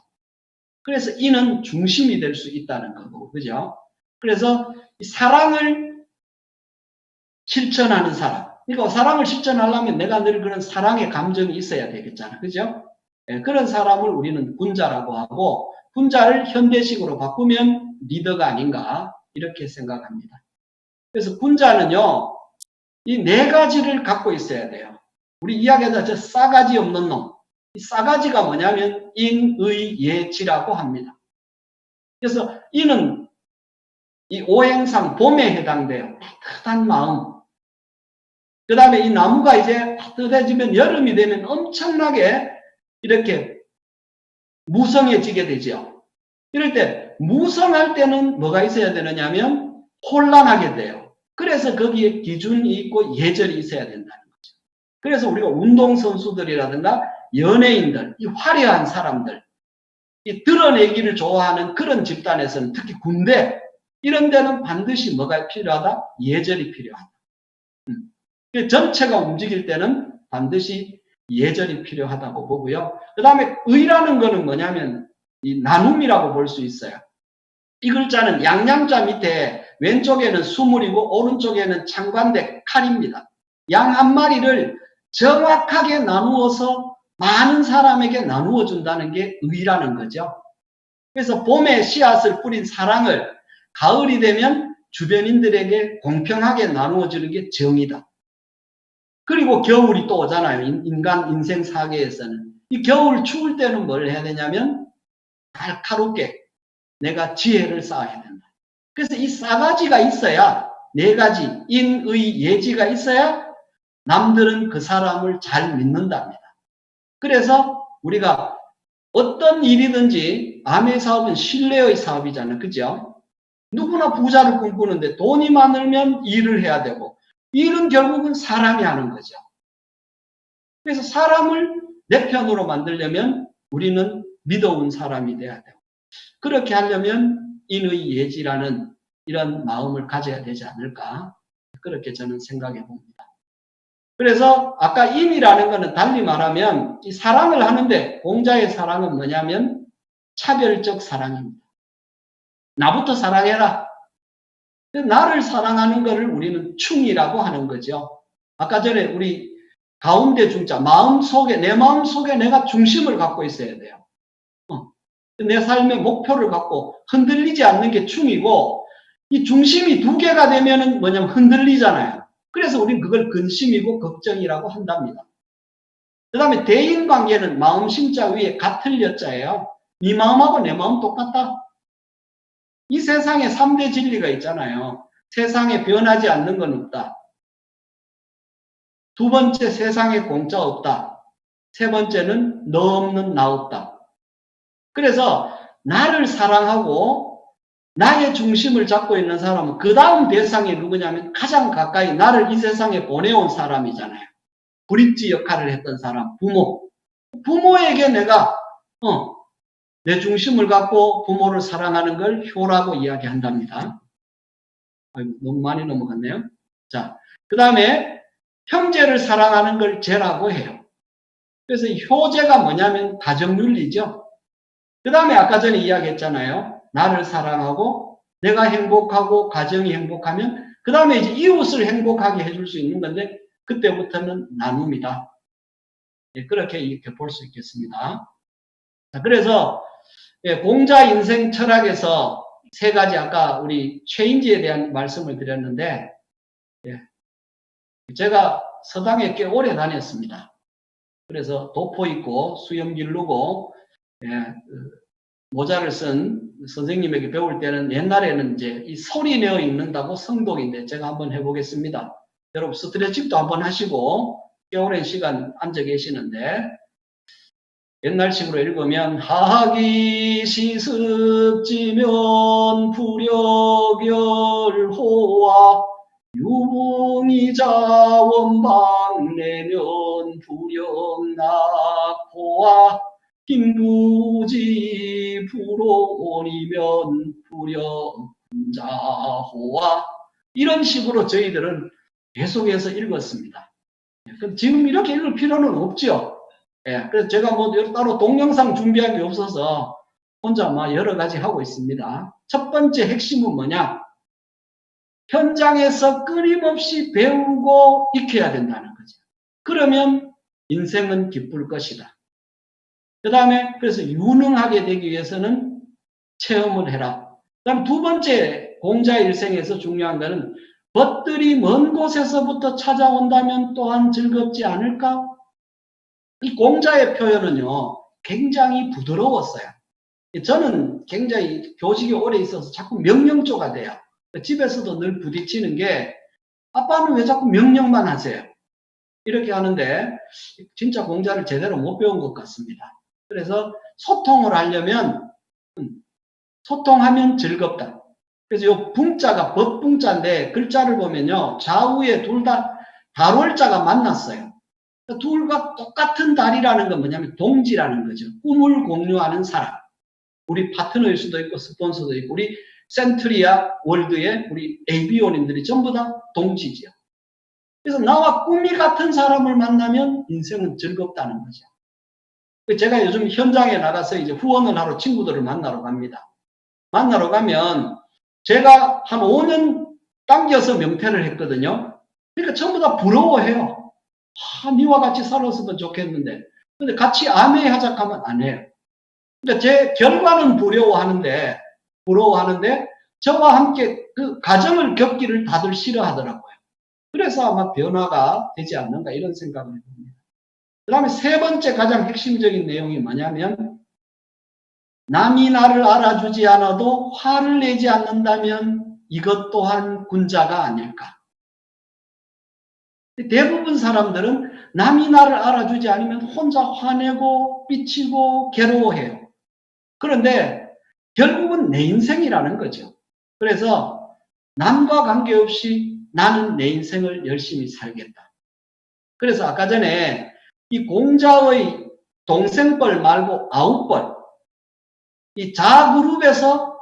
그래서 이는 중심이 될 수 있다는 거고, 그죠? 그래서 사랑을 실천하는 사람. 그러니까 사랑을 실천하려면 내가 늘 그런 사랑의 감정이 있어야 되겠잖아. 그죠? 예, 그런 사람을 우리는 군자라고 하고, 군자를 현대식으로 바꾸면 리더가 아닌가, 이렇게 생각합니다. 그래서 군자는요, 이 네 가지를 갖고 있어야 돼요. 우리 이야기에서 저 싸가지 없는 놈. 이 싸가지가 뭐냐면 인의예지라고 합니다. 그래서 이는 이 오행상 봄에 해당돼요. 따뜻한 마음. 그 다음에 이 나무가 이제 따뜻해지면 여름이 되면 엄청나게 이렇게 무성해지게 되죠. 이럴 때 무성할 때는 뭐가 있어야 되느냐면 혼란하게 돼요. 그래서 거기에 기준이 있고 예절이 있어야 된다는 거죠. 그래서 우리가 운동선수들이라든가 연예인들, 이 화려한 사람들, 이 드러내기를 좋아하는 그런 집단에서는 특히 군대, 이런 데는 반드시 뭐가 필요하다? 예절이 필요하다. 전체가 움직일 때는 반드시 예절이 필요하다고 보고요. 그 다음에 의라는 거는 뭐냐면 이 나눔이라고 볼 수 있어요. 이 글자는 양양자 밑에 왼쪽에는 수물이고 오른쪽에는 창관대 칼입니다. 양 한 마리를 정확하게 나누어서 많은 사람에게 나누어 준다는 게 의라는 거죠. 그래서 봄에 씨앗을 뿌린 사랑을 가을이 되면 주변인들에게 공평하게 나누어 주는 게 정이다. 그리고 겨울이 또 오잖아요. 인간 인생 사계에서는. 이 겨울 추울 때는 뭘 해야 되냐면 날카롭게 내가 지혜를 쌓아야 된다. 그래서 이 싸가지가 있어야, 네 가지 인의 예지가 있어야 남들은 그 사람을 잘 믿는답니다. 그래서 우리가 어떤 일이든지 암의 사업은 신뢰의 사업이잖아요. 그죠? 누구나 부자를 꿈꾸는데 돈이 많으면 일을 해야 되고, 일은 결국은 사람이 하는 거죠. 그래서 사람을 내 편으로 만들려면 우리는 믿어온 사람이 돼야 돼요. 그렇게 하려면 인의 예지라는 이런 마음을 가져야 되지 않을까, 그렇게 저는 생각해 봅니다. 그래서 아까 인이라는 것은 달리 말하면 이 사랑을 하는데, 공자의 사랑은 뭐냐면 차별적 사랑입니다. 나부터 사랑해라. 나를 사랑하는 것을 우리는 충이라고 하는 거죠. 아까 전에 우리 가운데 중자, 마음속에, 내 마음속에 내가 중심을 갖고 있어야 돼요. 내 삶의 목표를 갖고 흔들리지 않는 게 충이고, 이 중심이 두 개가 되면은 뭐냐면 흔들리잖아요. 그래서 우리는 그걸 근심이고 걱정이라고 한답니다. 그 다음에 대인관계는 마음 심자 위에 같을 여자예요. 네 마음하고 내 마음 똑같다. 이 세상에 3대 진리가 있잖아요. 세상에 변하지 않는 건 없다. 두 번째, 세상에 공짜 없다. 세 번째는 너 없는 나 없다. 그래서 나를 사랑하고 나의 중심을 잡고 있는 사람은 그 다음 대상이 누구냐면 가장 가까이 나를 이 세상에 보내온 사람이잖아요. 브릿지 역할을 했던 사람, 부모. 부모에게 내가 내 중심을 갖고 부모를 사랑하는 걸 효라고 이야기한답니다. 아이고, 너무 많이 넘어갔네요. 자, 그 다음에 형제를 사랑하는 걸 제라고 해요. 그래서 효제가 뭐냐면 가정윤리죠. 그 다음에 아까 전에 이야기했잖아요. 나를 사랑하고 내가 행복하고 가정이 행복하면 그 다음에 이제 이웃을 행복하게 해줄 수 있는 건데, 그때부터는 나눔이다. 예, 그렇게 이렇게 볼 수 있겠습니다. 자, 그래서 공자 인생 철학에서 세 가지, 아까 우리 체인지에 대한 말씀을 드렸는데, 제가 서당에 꽤 오래 다녔습니다. 그래서 도포 입고 수염 기르고 모자를 쓴 선생님에게 배울 때는 옛날에는 이제 이 소리 내어 읽는다고 성독인데, 제가 한번 해보겠습니다. 여러분 스트레칭도 한번 하시고 꽤 오랜 시간 앉아 계시는데, 옛날식으로 읽으면 하기 시습지면 불여결호와 유봉이자원방내면 불영낙호와 힘부지 불온이면 불영자호와 이런 식으로 저희들은 계속해서 읽었습니다. 지금 이렇게 읽을 필요는 없죠. 예, 그래서 제가 뭐 따로 동영상 준비한 게 없어서 혼자 막 여러 가지 하고 있습니다. 첫 번째 핵심은 뭐냐? 현장에서 끊임없이 배우고 익혀야 된다는 거죠. 그러면 인생은 기쁠 것이다. 그 다음에 그래서 유능하게 되기 위해서는 체험을 해라. 그 다음 두 번째 공자 일생에서 중요한 거는 벗들이 먼 곳에서부터 찾아온다면 또한 즐겁지 않을까? 이 공자의 표현은요, 굉장히 부드러웠어요. 저는 굉장히 교직에 오래 있어서 자꾸 명령조가 돼요. 집에서도 늘 부딪히는 게 아빠는 왜 자꾸 명령만 하세요? 이렇게 하는데 진짜 공자를 제대로 못 배운 것 같습니다. 그래서 소통을 하려면 소통하면 즐겁다. 그래서 요 붕자가 법붕자인데 글자를 보면요. 좌우에 둘 다 달월자가 만났어요. 둘과 똑같은 달이라는 건 뭐냐면 동지라는 거죠. 꿈을 공유하는 사람. 우리 파트너일 수도 있고 스폰서도 있고 우리 센트리아 월드의 우리 ABO님들이 전부 다 동지죠. 그래서 나와 꿈이 같은 사람을 만나면 인생은 즐겁다는 거죠. 제가 요즘 현장에 나가서 이제 후원을 하러 친구들을 만나러 갑니다. 만나러 가면 제가 한 5년 당겨서 명퇴를 했거든요. 그러니까 전부 다 부러워해요. 니와 같이 살았으면 좋겠는데. 근데 같이 아메하자 하면 안 해요. 그러니까 제 결과는 부러워하는데 저와 함께 그 과정을 겪기를 다들 싫어하더라고요. 그래서 아마 변화가 되지 않는가 이런 생각을 해봅니다. 그 다음에 세 번째 가장 핵심적인 내용이 뭐냐면 남이 나를 알아주지 않아도 화를 내지 않는다면 이것 또한 군자가 아닐까. 대부분 사람들은 남이 나를 알아주지 않으면 혼자 화내고 삐치고 괴로워해요. 그런데 결국은 내 인생이라는 거죠. 그래서 남과 관계없이 나는 내 인생을 열심히 살겠다. 그래서 아까 전에 이 공자의 동생뻘 말고 아웃뻘, 이 자그룹에서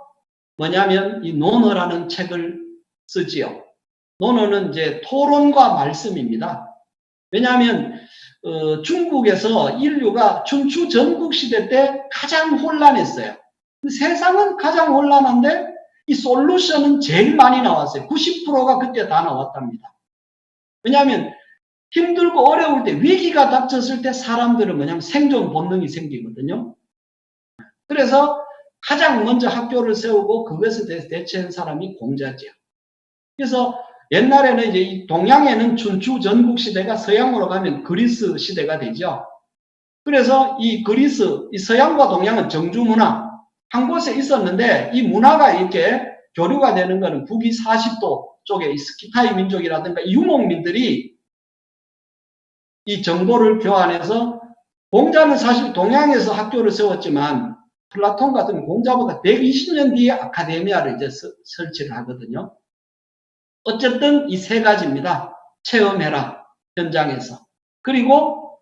뭐냐면 이 논어라는 책을 쓰지요. 논어는 이제 토론과 말씀입니다. 왜냐하면 중국에서 인류가 춘추 전국 시대 때 가장 혼란했어요. 세상은 가장 혼란한데 이 솔루션은 제일 많이 나왔어요. 90%가 그때 다 나왔답니다. 왜냐하면 힘들고 어려울 때 위기가 닥쳤을 때 사람들은 뭐냐면 생존 본능이 생기거든요. 그래서 가장 먼저 학교를 세우고 그것에 대해서 대처한 사람이 공자죠. 그래서 옛날에는 이제 이 동양에는 춘추 전국 시대가 서양으로 가면 그리스 시대가 되죠. 그래서 이 그리스, 이 서양과 동양은 정주 문화 한 곳에 있었는데 이 문화가 이렇게 교류가 되는 것은 북위 40도 쪽에 이 스키타이 민족이라든가 유목민들이 이 정보를 교환해서 공자는 사실 동양에서 학교를 세웠지만 플라톤 같은 공자보다 120년 뒤에 아카데미아를 이제 설치를 하거든요. 어쨌든 이 세 가지입니다. 체험해라, 현장에서. 그리고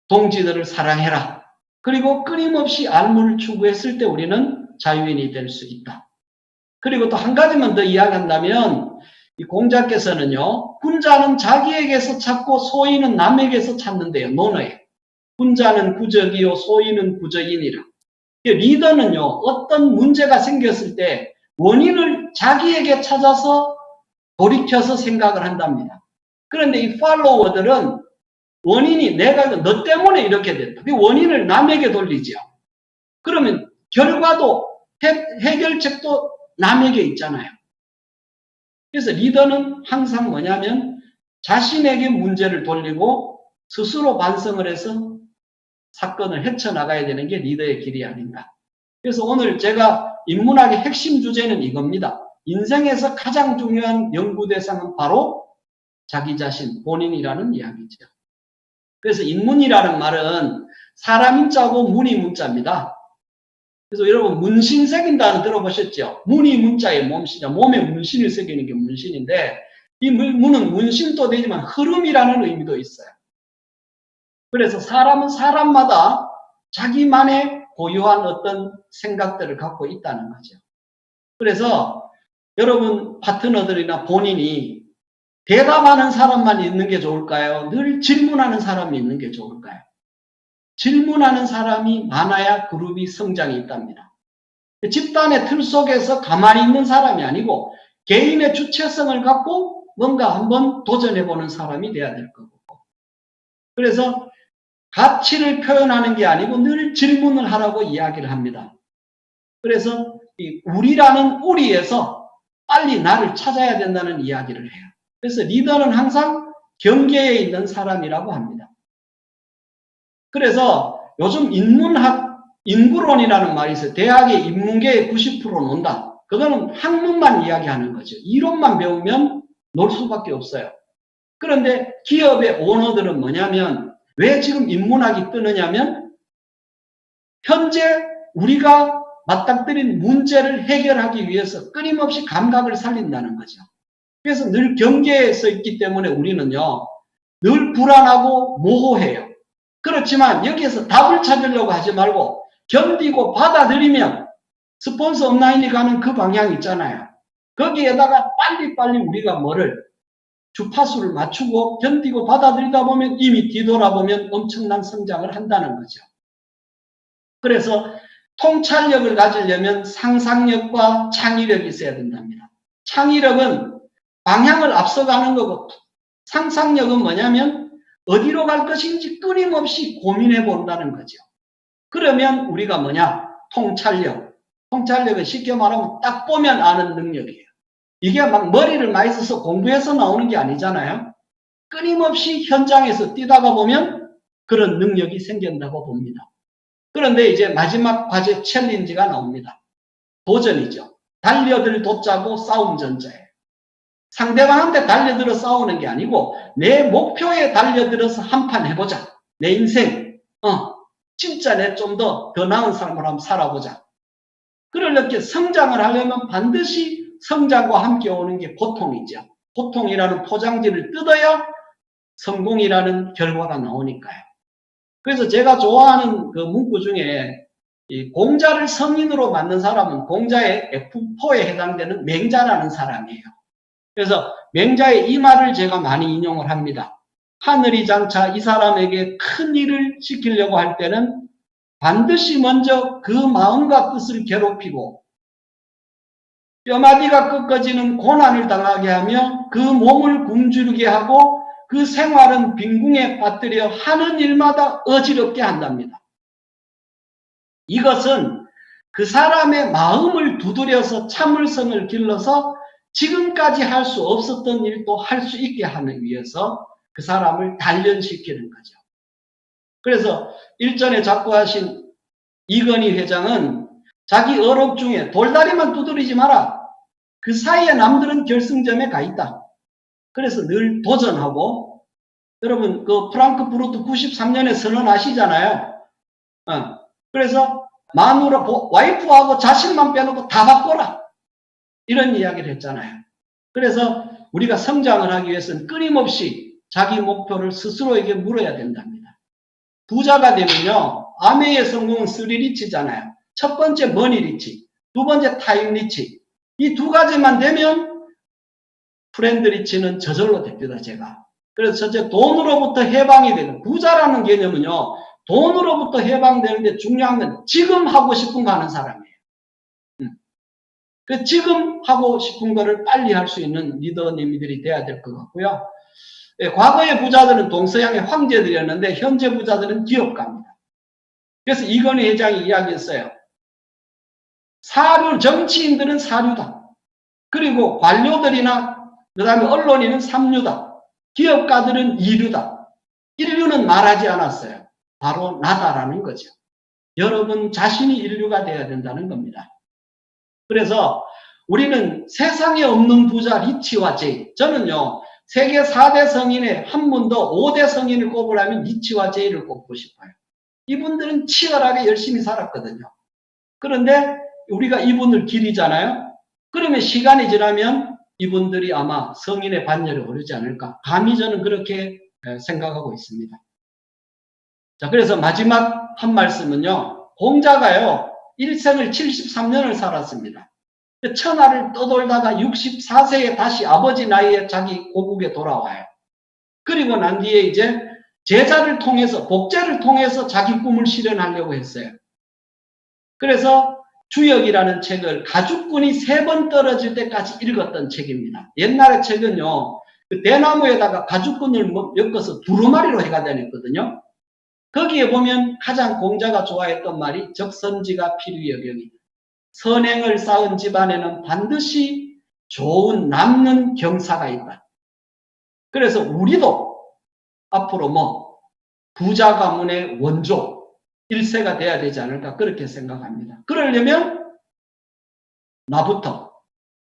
동지들을 사랑해라. 그리고 끊임없이 알무를 추구했을 때 우리는 자유인이 될 수 있다. 그리고 또 한 가지만 더 이야기한다면 이 공자께서는요. 군자는 자기에게서 찾고 소인은 남에게서 찾는데요. 논어에. 군자는 구적이요 소인은 구적이니라. 리더는요. 어떤 문제가 생겼을 때 원인을 자기에게 찾아서 돌이켜서 생각을 한답니다. 그런데 이 팔로워들은 원인이 내가 너 때문에 이렇게 됐다. 그 원인을 남에게 돌리죠. 그러면 결과도 해결책도 남에게 있잖아요. 그래서 리더는 항상 뭐냐면 자신에게 문제를 돌리고 스스로 반성을 해서 사건을 헤쳐나가야 되는 게 리더의 길이 아닌가. 그래서 오늘 제가 인문학의 핵심 주제는 이겁니다. 인생에서 가장 중요한 연구 대상은 바로 자기 자신, 본인이라는 이야기죠. 그래서 인문이라는 말은 사람 인자고 문이 문자입니다. 그래서 여러분 문신 새긴다는 들어보셨죠? 문이 문자의 몸신이다. 몸에 문신을 새기는 게 문신인데 이 문은 문신도 되지만 흐름이라는 의미도 있어요. 그래서 사람은 사람마다 자기만의 고유한 어떤 생각들을 갖고 있다는 거죠. 그래서 여러분 파트너들이나 본인이 대답하는 사람만 있는 게 좋을까요? 늘 질문하는 사람이 있는 게 좋을까요? 질문하는 사람이 많아야 그룹이 성장이 있답니다. 집단의 틀 속에서 가만히 있는 사람이 아니고 개인의 주체성을 갖고 뭔가 한번 도전해보는 사람이 돼야 될 거고. 그래서 가치를 표현하는 게 아니고 늘 질문을 하라고 이야기를 합니다. 그래서 이 우리라는 우리에서 빨리 나를 찾아야 된다는 이야기를 해요. 그래서 리더는 항상 경계에 있는 사람이라고 합니다. 그래서 요즘 인구론이라는 말이 있어요. 대학의 인문계의 90%는 논다. 그거는 학문만 이야기하는 거죠. 이론만 배우면 놀 수밖에 없어요. 그런데 기업의 오너들은 뭐냐면 왜 지금 인문학이 뜨느냐면 현재 우리가 맞닥뜨린 문제를 해결하기 위해서 끊임없이 감각을 살린다는 거죠. 그래서 늘 경계에 서 있기 때문에 우리는요, 늘 불안하고 모호해요. 그렇지만 여기에서 답을 찾으려고 하지 말고 견디고 받아들이면 스폰서 업라인이 가는 그 방향 있잖아요. 거기에다가 빨리빨리 우리가 뭐를 주파수를 맞추고 견디고 받아들이다 보면 이미 뒤돌아보면 엄청난 성장을 한다는 거죠. 그래서 통찰력을 가지려면 상상력과 창의력이 있어야 된답니다. 창의력은 방향을 앞서가는 거고 상상력은 뭐냐면 어디로 갈 것인지 끊임없이 고민해 본다는 거죠. 그러면 우리가 뭐냐? 통찰력. 통찰력은 쉽게 말하면 딱 보면 아는 능력이에요. 이게 막 머리를 많이 써서 공부해서 나오는 게 아니잖아요. 끊임없이 현장에서 뛰다가 보면 그런 능력이 생긴다고 봅니다. 그런데 이제 마지막 과제 챌린지가 나옵니다. 도전이죠. 달려들 도자고 싸움 전자예요. 상대방한테 달려들어 싸우는 게 아니고 내 목표에 달려들어서 한판 해보자. 내 인생 진짜 내 좀 더 나은 삶을 한번 살아보자. 그렇게 성장을 하려면 반드시 성장과 함께 오는 게 고통이죠. 고통이라는 포장지를 뜯어야 성공이라는 결과가 나오니까요. 그래서 제가 좋아하는 그 문구 중에 이 공자를 성인으로 만든 사람은 공자의 F4에 해당되는 맹자라는 사람이에요. 그래서 맹자의 이 말을 제가 많이 인용을 합니다. 하늘이 장차 이 사람에게 큰 일을 시키려고 할 때는 반드시 먼저 그 마음과 뜻을 괴롭히고 뼈마디가 꺾어지는 고난을 당하게 하며 그 몸을 굶주리게 하고 그 생활은 빈궁에 빠뜨려 하는 일마다 어지럽게 한답니다. 이것은 그 사람의 마음을 두드려서 참을성을 길러서 지금까지 할 수 없었던 일도 할 수 있게 하기 위해서 그 사람을 단련시키는 거죠. 그래서 일전에 작고하신 이건희 회장은 자기 어록 중에 돌다리만 두드리지 마라. 그 사이에 남들은 결승점에 가 있다. 그래서 늘 도전하고 여러분 그 프랑크푸르트 93년에 선언 아시잖아요. 그래서 마누라 와이프하고 자식만 빼놓고 다 바꿔라. 이런 이야기를 했잖아요. 그래서 우리가 성장을 하기 위해서는 끊임없이 자기 목표를 스스로에게 물어야 된답니다. 부자가 되면요. 아메의 성공은 3리치잖아요. 첫 번째 머니 리치, 두 번째 타임 리치. 이 두 가지만 되면 프렌드 리치는 저절로 됩니다. 제가. 그래서 첫째 돈으로부터 해방이 되는 부자라는 개념은요. 돈으로부터 해방되는데 중요한 건 지금 하고 싶은 거 하는 사람이에요. 그 지금 하고 싶은 거를 빨리 할 수 있는 리더님들이 돼야 될 것 같고요. 과거의 부자들은 동서양의 황제들이었는데 현재 부자들은 기업가입니다. 그래서 이건희 회장이 이야기했어요. 사류, 정치인들은 사류다. 그리고 관료들이나 그 다음에 언론인은 삼류다. 기업가들은 이류다. 인류는 말하지 않았어요. 바로 나다라는 거죠. 여러분 자신이 인류가 돼야 된다는 겁니다. 그래서 우리는 세상에 없는 부자 리치와 제이. 저는요. 세계 4대 성인에 한 분 더 5대 성인을 꼽으라면 니치와 제이를 꼽고 싶어요. 이분들은 치열하게 열심히 살았거든요. 그런데 우리가 이분을 기리잖아요. 그러면 시간이 지나면 이분들이 아마 성인의 반열에 오르지 않을까. 감히 저는 그렇게 생각하고 있습니다. 자, 그래서 마지막 한 말씀은요. 공자가요. 일생을 73년을 살았습니다. 천하를 떠돌다가 64세에 다시 아버지 나이에 자기 고국에 돌아와요. 그리고 난 뒤에 이제 제자를 통해서, 복제를 통해서 자기 꿈을 실현하려고 했어요. 그래서 주역이라는 책을 가죽꾼이 3번 떨어질 때까지 읽었던 책입니다. 옛날의 책은요, 그 대나무에다가 가죽꾼을 엮어서 두루마리로 해가 다녔거든요. 거기에 보면 가장 공자가 좋아했던 말이 적선지가 필히 여경이다. 선행을 쌓은 집안에는 반드시 좋은 남는 경사가 있다. 그래서 우리도 앞으로 부자 가문의 원조 1세가 돼야 되지 않을까 그렇게 생각합니다. 그러려면 나부터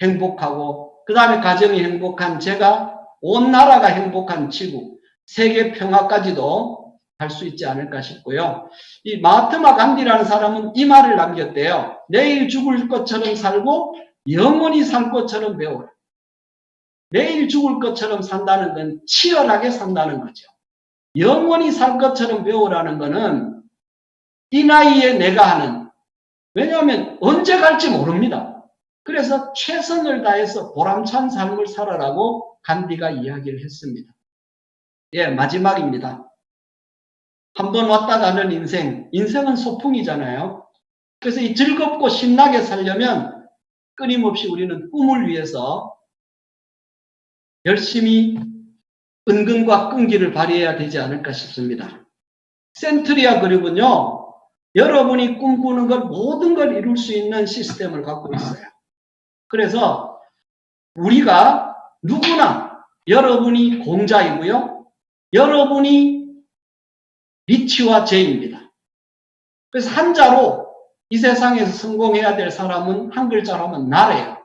행복하고 그 다음에 가정이 행복한 제가 온 나라가 행복한 지구 세계 평화까지도 할 수 있지 않을까 싶고요. 이 마하트마 간디라는 사람은 이 말을 남겼대요. 내일 죽을 것처럼 살고 영원히 살 것처럼 배워라. 내일 죽을 것처럼 산다는 건 치열하게 산다는 거죠. 영원히 살 것처럼 배우라는 거는 이 나이에 내가 하는, 왜냐하면 언제 갈지 모릅니다. 그래서 최선을 다해서 보람찬 삶을 살아라고 간디가 이야기를 했습니다. 예, 마지막입니다. 한번 왔다 가는 인생은 소풍이잖아요. 그래서 이 즐겁고 신나게 살려면 끊임없이 우리는 꿈을 위해서 열심히 은근과 끈기를 발휘해야 되지 않을까 싶습니다. 센트리아 그룹은요, 여러분이 꿈꾸는 것 모든 걸 이룰 수 있는 시스템을 갖고 있어요. 그래서 우리가 누구나 여러분이 공자이고요, 여러분이 리치와 제이입니다. 그래서 한자로 이 세상에서 성공해야 될 사람은 한 글자로 하면 나래요.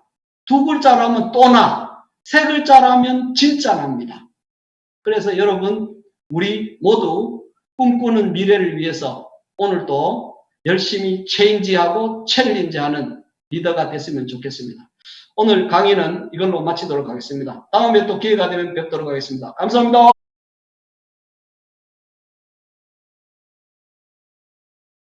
2글자로 하면 또나, 3글자로 하면 진짜납니다. 그래서 여러분, 우리 모두 꿈꾸는 미래를 위해서 오늘도 열심히 체인지하고 챌린지하는 리더가 됐으면 좋겠습니다. 오늘 강의는 이걸로 마치도록 하겠습니다. 다음에 또 기회가 되면 뵙도록 하겠습니다. 감사합니다.